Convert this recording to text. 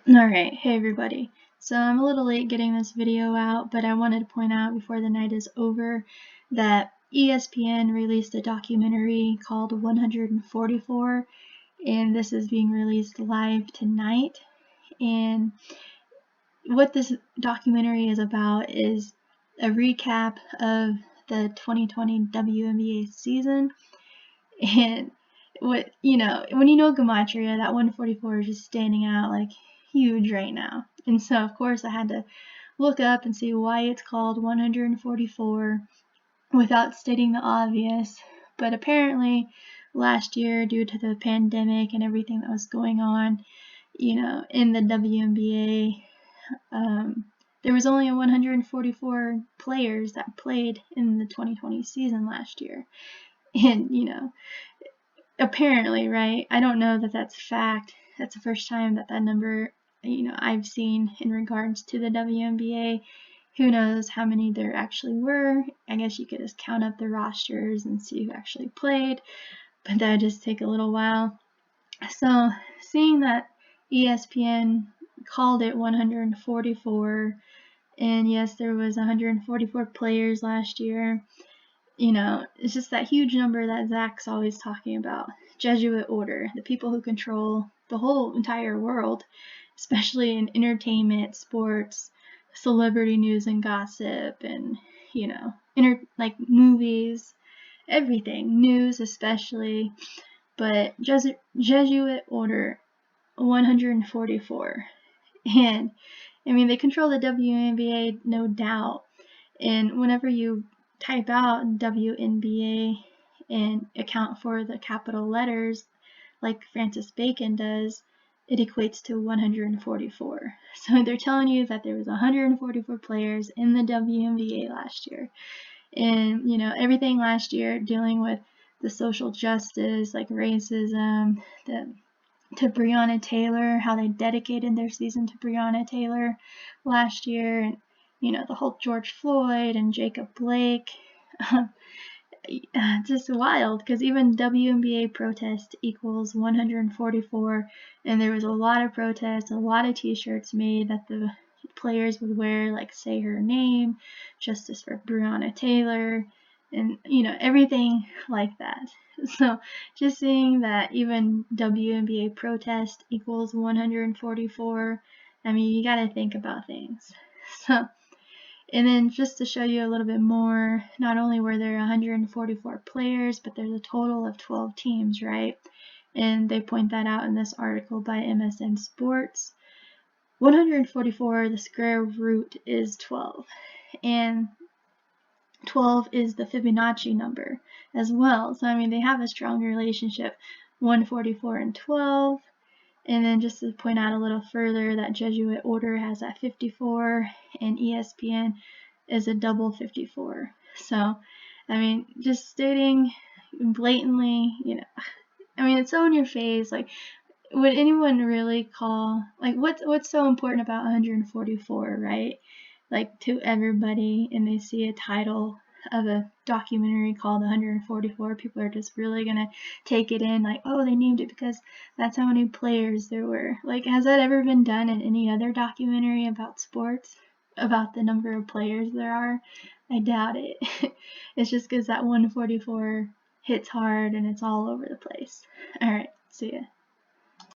Alright, hey everybody. So I'm a little late getting this video out, but I wanted to point out before the night is over that ESPN released a documentary called 144, and this is being released live tonight. And what this documentary is about is a recap of the 2020 WNBA season. And when you know Gematria, that 144 is just standing out like huge right now. And so of course I had to look up and see why it's called 144 without stating the obvious. But apparently last year, due to the pandemic and everything that was going on, in the WNBA, there was only 144 players that played in the 2020 season last year. And apparently, right? I don't know that that's fact. That's the first time that number, I've seen in regards to the WNBA. Who knows how many there actually were? I guess you could just count up the rosters and see who actually played, but that would just take a little while. So, seeing that ESPN called it 144, and yes, there was 144 players last year. It's just that huge number that Zach's always talking about. Jesuit order, the people who control the whole entire world, especially in entertainment, sports, celebrity news and gossip, and, like movies, everything, news especially. But Jesuit order 144. And, they control the WNBA, no doubt. And whenever you type out WNBA and account for the capital letters like Francis Bacon does, it equates to 144. So they're telling you that there was 144 players in the WNBA last year. And, everything last year dealing with the social justice, like racism, to Breonna Taylor, how they dedicated their season to Breonna Taylor last year, and the whole George Floyd and Jacob Blake. Just wild, because even WNBA protest equals 144, and there was a lot of protests, a lot of t-shirts made that the players would wear, like say her name, justice for Breonna Taylor, and everything like that. So just seeing that even WNBA protest equals 144, you gotta think about things. So, and then just to show you a little bit more, not only were there 144 players, but there's a total of 12 teams, right? And they point that out in this article by MSN Sports. 144, the square root is 12. And 12 is the Fibonacci number as well. So, they have a strong relationship, 144 and 12. And then just to point out a little further, that Jesuit order has that 54, and ESPN is a double 54. So, just stating blatantly, it's so in your face. Like, would anyone really call, like, what's so important about 144, right? Like, to everybody, and they see a title of a documentary called 144, people are just really gonna take it in, like, oh, they named it because that's how many players there were. Like, has that ever been done in any other documentary about sports, about the number of players there are? I doubt it. It's just because that 144 hits hard and it's all over the place. All right, see ya.